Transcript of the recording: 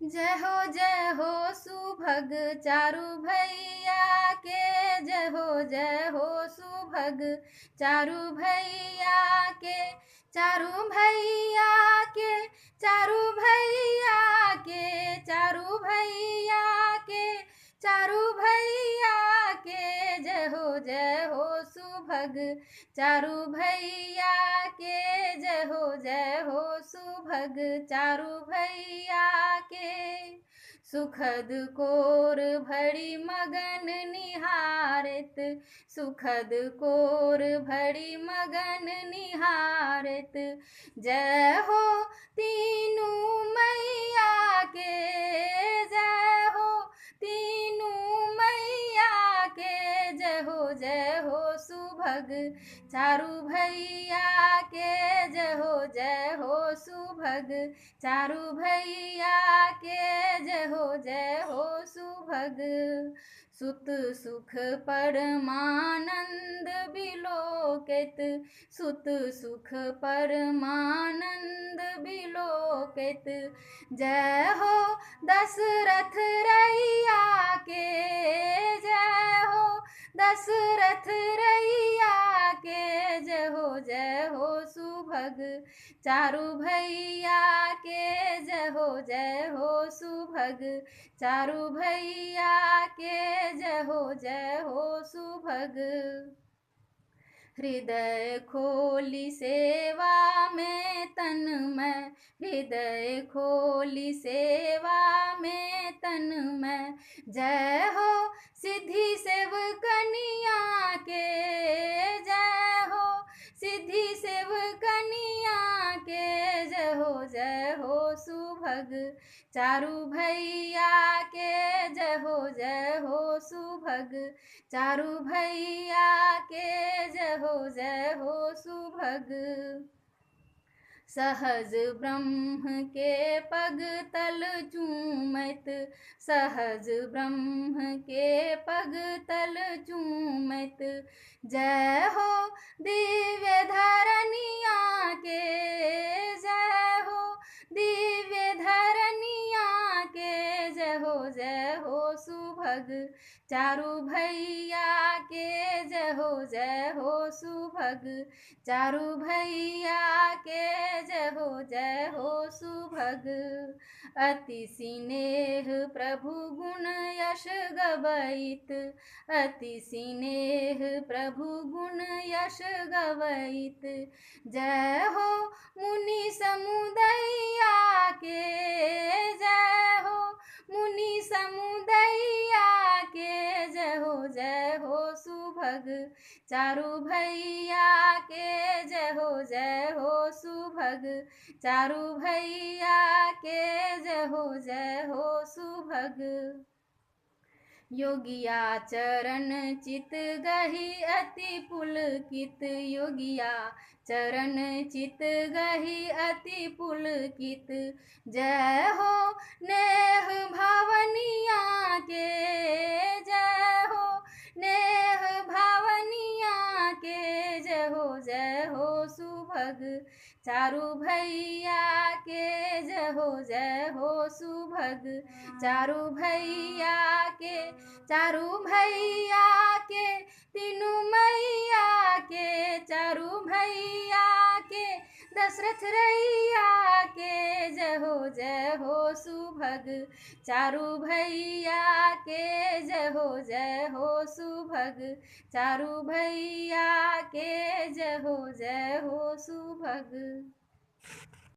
जय हो सुभग चारु भैया के, जय हो सुभग चारु भैया के, चारु भैया के, चारु भैया के, चारु भैया के, चारु भैया के, जय हो सुभग चारु भैया के, जय हो सुभग चारु भैया के। सुखद कोर भरी मगन निहारत, सुखद कोर भरी मगन निहारत, जय हो तीनू मैया के, जय हो तीनू मैया के, जय हो सुभग चारु भैया के, जय हो सुभग चारु भैया के, जय हो सुभग। सुत सुख परमानंद बिलोकित, सुत सुख परमानंद बिलोकित, जय हो दशरथ रैया के, जय हो दशरथ रैया के, जय हो सुभग चारु भैया के, जय हो सुभग चारु भैया के, जय हो सुभग। हृदय खोली सेवा में तन्मय, हृदय खोली सेवा में तन्मय, जय हो सिद्धि सेवकनिया के, जय हो सिद्धि सेवकनिया के, जय हो सुभग चारु भैया के, जय हो सुभग चारु भैया के, जय हो सुभग। सहज ब्रह्म के पग तल चूमत, सहज ब्रह्म के पग तल चूमत, जय हो दिव्य धरनिया के, जय हो दिव्य धरनिया के, जय हो सुभग चारु भैया के, जय हो सुभग चारु भैया के, जय हो सुभग। अति स्नेह प्रभु गुण यश गवैत, अति स्नेह प्रभु गुण यश गवैत, जय हो मुनि समुदैया के, जय हो मुनि समुदैया के, जय हो सुभग चारु भैया के, जय हो सुभग चारु भैया के, जय हो सुभग। योगिया चरण चित गही अति पुलकित, योगिया चरण चित गही अति पुलकित, जय हो नेह भावनिया के, जय हो नेह भावनिया के, जय हो सुभग चारु भैया के, जय हो सुभग चारु भैया के, चारु भैया के तीनू मैया के, चारु भैया के दशरथ रैया के, जय हो सुभग चारु भैया के, जय हो सुभग चारु भैया के, जय हो सुभग।